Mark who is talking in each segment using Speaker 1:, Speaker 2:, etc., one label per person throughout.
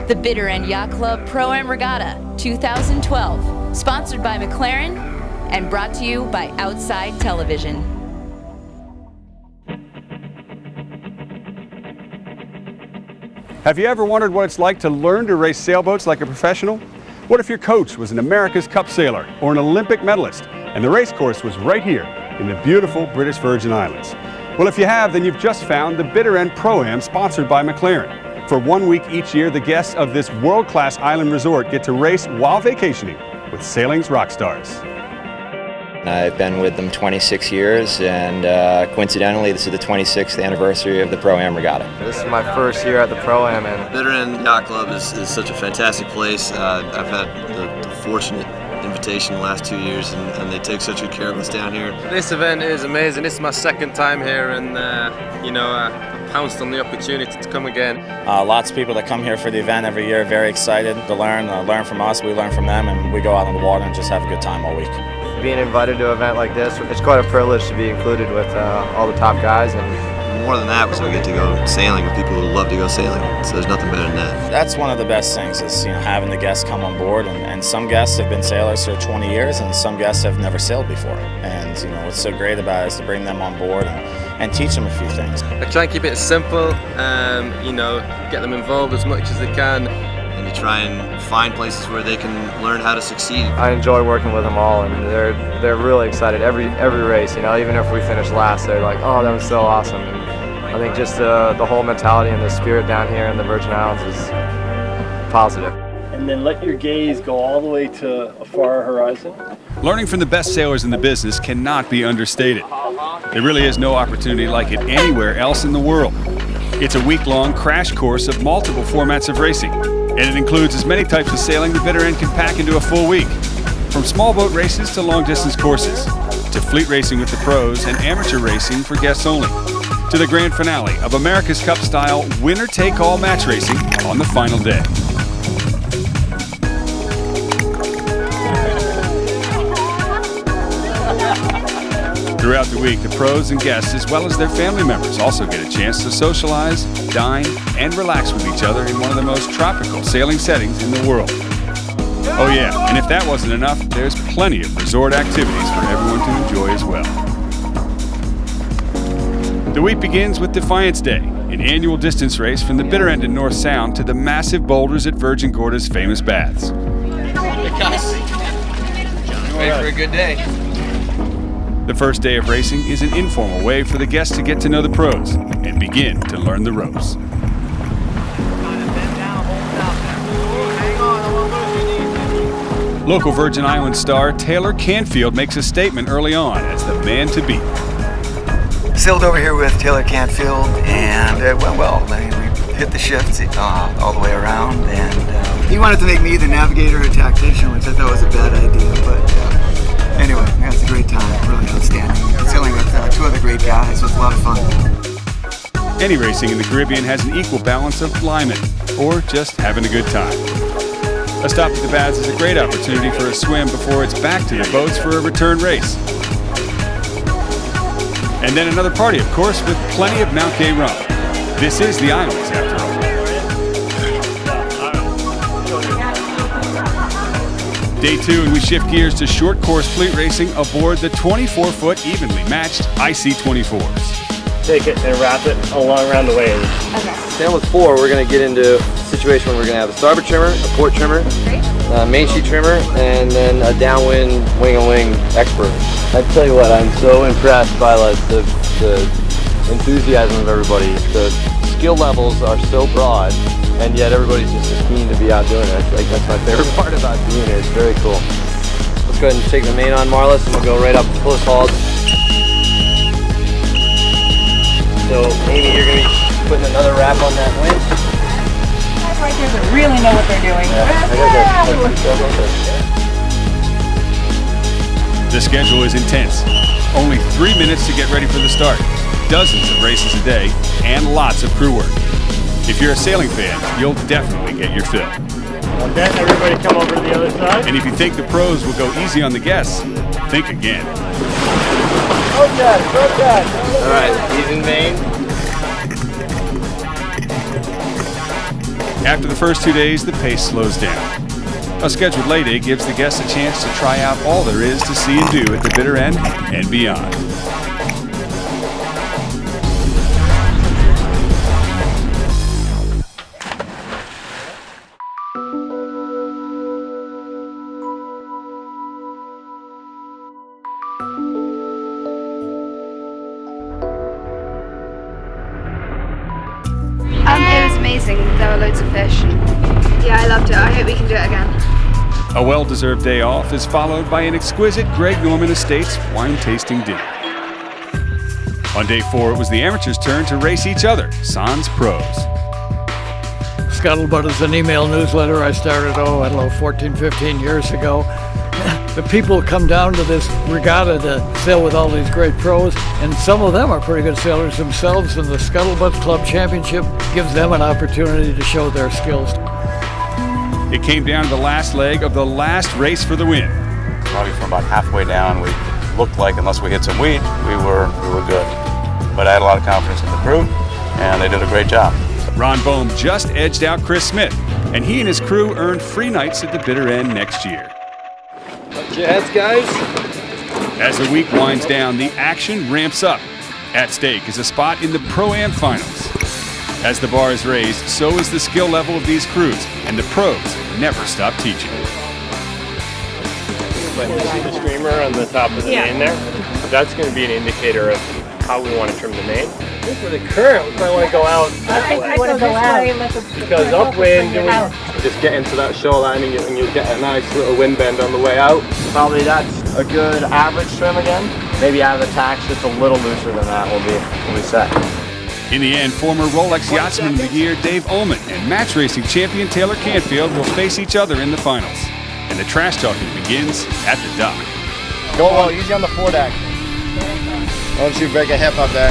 Speaker 1: The Bitter End Yacht Club Pro-Am Regatta 2012, sponsored by McLaren and brought to you by Outside Television.
Speaker 2: Have you ever wondered what it's like to learn to race sailboats like a professional? What if your coach was an America's Cup sailor or an Olympic medalist and the race course was right here in the beautiful British Virgin Islands? Well, if you have, then you've just found the Bitter End Pro-Am sponsored by McLaren. For 1 week each year, the guests of this world-class island resort get to race while vacationing with sailing's rock stars.
Speaker 3: I've been with them 26 years, and coincidentally, this is the 26th anniversary of the Pro-Am Regatta.
Speaker 4: This is my first year at the Pro-Am, and
Speaker 5: Bitter End Yacht Club is such a fantastic place. I've had the fortunate invitation the last 2 years, and they take such good care of us down here.
Speaker 4: this event is amazing. This is my second time here, and I pounced on the opportunity to come again.
Speaker 6: Lots of people that come here for the event every year, very excited to learn from us, we learn from them, and we go out on the water and just have a good time all week.
Speaker 4: Being invited to an event like this, it's quite a privilege to be included with all the top guys. And
Speaker 5: more than that, so I get to go sailing with people who love to go sailing. So there's nothing better than that.
Speaker 6: That's one of the best things is having the guests come on board, and some guests have been sailors for 20 years, and some guests have never sailed before. And what's so great about it is to bring them on board and teach them a few things.
Speaker 4: I try and keep it simple, get them involved as much as they can.
Speaker 5: And to try and find places where they can learn how to succeed.
Speaker 4: I enjoy working with them all, and they're really excited every race. Even if we finish last, they're like, "Oh, that was so awesome." And I think just the whole mentality and the spirit down here in the Virgin Islands is positive.
Speaker 7: And then let your gaze go all the way to a far horizon.
Speaker 2: Learning from the best sailors in the business cannot be understated. There really is no opportunity like it anywhere else in the world. It's a week-long crash course of multiple formats of racing, and it includes as many types of sailing the Bitter End can pack into a full week. From small boat races to long-distance courses, to fleet racing with the pros and amateur racing for guests only, to the grand finale of America's Cup-style winner-take-all match racing on the final day. Throughout the week, the pros and guests, as well as their family members, also get a chance to socialize, dine, and relax with each other in one of the most tropical sailing settings in the world. Oh yeah, and if that wasn't enough, there's plenty of resort activities for everyone to enjoy as well. The week begins with Defiance Day, an annual distance race from the Bitter End in North Sound to the massive boulders at Virgin Gorda's famous baths.
Speaker 5: Hey guys, ready for a good day.
Speaker 2: The first day of racing is an informal way for the guests to get to know the pros and begin to learn the ropes. Local Virgin Islands star Taylor Canfield makes a statement early on as the man to beat.
Speaker 8: Sailed over here with Taylor Canfield, and it went well. We hit the shifts all the way around, and he wanted to make me the navigator or tactician, which I thought was a bad idea, but anyway, it was a great time, really outstanding. Sailing with two other great guys, it was a lot of fun.
Speaker 2: Any racing in the Caribbean has an equal balance of flying or just having a good time. A stop at the baths is a great opportunity for a swim before it's back to the boats for a return race. And then another party, of course, with plenty of Mount Gay rum. This is the islands, after all. Day 2, and we shift gears to short course fleet racing aboard the 24-foot evenly matched IC-24s.
Speaker 7: Take it and wrap it along around the waves.
Speaker 4: Okay. Then with 4, we're going to get into a situation where we're going to have a starboard trimmer, a port trimmer, main sheet trimmer, and then a downwind wing-and-wing expert. I tell you what, I'm so impressed by the enthusiasm of everybody. The skill levels are so broad, and yet everybody's just as keen to be out doing it. That's my favorite part about doing it. It's very cool. Let's go ahead and take the main on, Marlis, and we'll go right up to close hauled. So Amy, you're going to be putting another wrap on that winch.
Speaker 9: Guys right there that really know what they're doing.
Speaker 2: The schedule is intense. Only 3 minutes to get ready for the start. Dozens of races a day and lots of crew work. If you're a sailing fan, you'll definitely get your fill.
Speaker 7: Okay, everybody come over to the other side.
Speaker 2: And if you think the pros will go easy on the guests, think again.
Speaker 4: Okay. All right, he's in main.
Speaker 2: After the first 2 days, the pace slows down. A scheduled lay day gives the guests a chance to try out all there is to see and do at the bitter end and beyond.
Speaker 10: It was amazing. There were loads of fish. Yeah, I loved it. I hope we can do it again.
Speaker 2: A well-deserved day off is followed by an exquisite Greg Norman Estates wine tasting dinner. On day 4, it was the amateurs' turn to race each other, sans pros.
Speaker 11: Scuttlebutt is an email newsletter I started, 14, 15 years ago. The people come down to this regatta to sail with all these great pros, and some of them are pretty good sailors themselves, and the Scuttlebutt Club Championship gives them an opportunity to show their skills.
Speaker 2: It came down to the last leg of the last race for the win.
Speaker 12: Probably from about halfway down, we looked like, unless we hit some weed, we were good. But I had a lot of confidence in the crew, and they did a great job.
Speaker 2: Ron Bohm just edged out Chris Smith, and he and his crew earned free nights at the bitter end next year.
Speaker 4: Watch your heads, guys.
Speaker 2: As the week winds down, the action ramps up. At stake is a spot in the Pro-Am Finals. As the bar is raised, so is the skill level of these crews, and the pros never stop teaching.
Speaker 7: But you see the streamer on the top of the main there? That's going to be an indicator of how we want to trim the main. I think for the current, we might want to go out.
Speaker 9: I think we want to go out.
Speaker 7: Because upwind, and we just get into that shoreline and you'll get a nice little wind bend on the way out.
Speaker 4: Probably that's a good average trim again. Maybe out of the tacks, just a little looser than that will be set.
Speaker 2: In the end, former Rolex Yachtsman of the Year Dave Ullman and match racing champion Taylor Canfield will face each other in the finals. And the trash talking begins at the dock.
Speaker 4: Go low, easy on the foredeck. Don't you break a hip up there.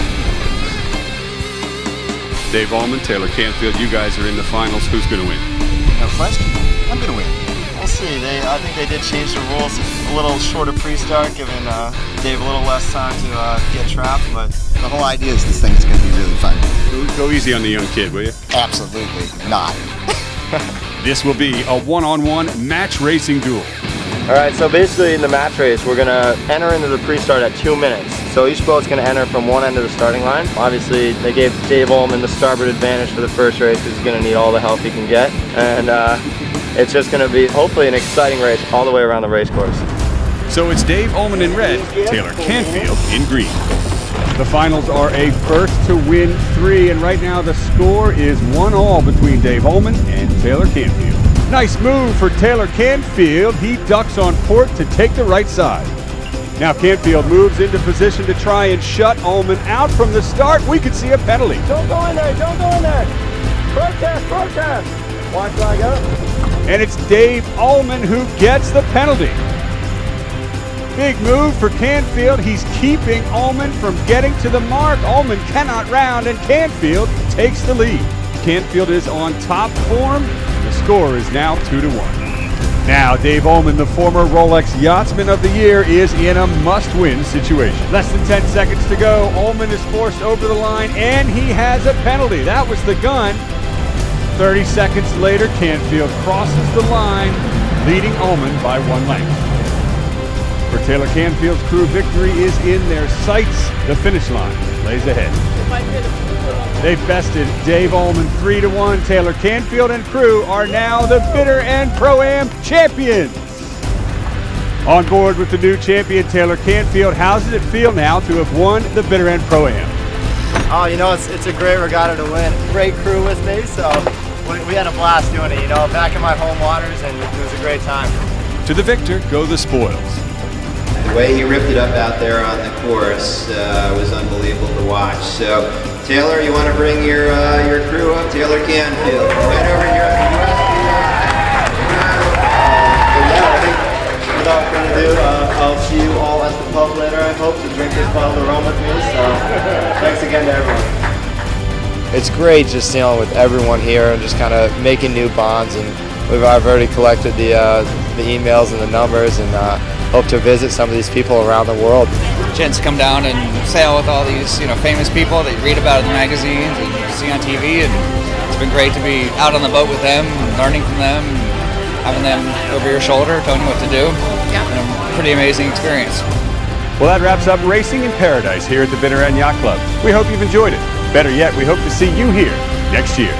Speaker 2: Dave Ullman, Taylor Canfield, you guys are in the finals. Who's going to win?
Speaker 13: No question. I'm going to win. We'll see. I think they did change the rules. A little shorter pre-start, giving Dave a little less time to get trapped. But the whole idea is this thing is going to be really fun.
Speaker 2: Go easy on the young kid, will you?
Speaker 13: Absolutely not.
Speaker 2: This will be a one-on-one match racing duel.
Speaker 4: All right, so basically in the match race, we're gonna enter into the pre-start at 2 minutes. So each boat's gonna enter from one end of the starting line. Obviously, they gave Dave Ullman the starboard advantage for the first race because he's gonna need all the help he can get. And it's just gonna be, hopefully, an exciting race all the way around the race course.
Speaker 2: So it's Dave Ullman in red, Taylor Canfield in green.
Speaker 14: The finals are a first to win 3, and right now the score is 1-1 between Dave Ullman and Taylor Canfield. Nice move for Taylor Canfield. He ducks on port to take the right side. Now Canfield moves into position to try and shut Ullman out from the start. We could see a penalty.
Speaker 4: Don't go in there, don't go in there. Protest, protest. White flag up.
Speaker 14: And it's Dave Ullman who gets the penalty. Big move for Canfield. He's keeping Ullman from getting to the mark. Ullman cannot round, and Canfield takes the lead. Canfield is on top form. The score is now 2-1. Now, Dave Ullman, the former Rolex Yachtsman of the Year, is in a must-win situation. Less than 10 seconds to go. Ullman is forced over the line, and he has a penalty. That was the gun. 30 seconds later, Canfield crosses the line, leading Ullman by 1 length. For Taylor Canfield's crew, victory is in their sights. The finish line lays ahead. They've bested Dave Ullman 3-1. Taylor Canfield and crew are now the Bitter End Pro-Am champions. On board with the new champion, Taylor Canfield, how does it feel now to have won the Bitter End Pro-Am?
Speaker 13: Oh, it's a great regatta to win. Great crew with me, so we had a blast doing it, back in my home waters, and it was a great time.
Speaker 2: To the victor go the spoils.
Speaker 3: The way he ripped it up out there on the course was unbelievable to watch. So, Taylor, you want to bring your crew up? Taylor Canfield, right over here on the
Speaker 13: I think without further ado, I'll see you all at the pub later, I hope, to drink this bottle of rum with me. So, thanks again to everyone.
Speaker 4: It's great just dealing with everyone here and just kind of making new bonds. And I've already collected the emails and the numbers, and hope to visit some of these people around the world.
Speaker 15: Chance to come down and sail with all these, famous people that you read about in the magazines and see on TV, and It's been great to be out on the boat with them, learning from them, having them over your shoulder, telling you what to do. Yeah. And a pretty amazing experience.
Speaker 2: Well, that wraps up Racing in Paradise here at the Bitter End Yacht Club. We hope you've enjoyed it. Better yet, we hope to see you here next year.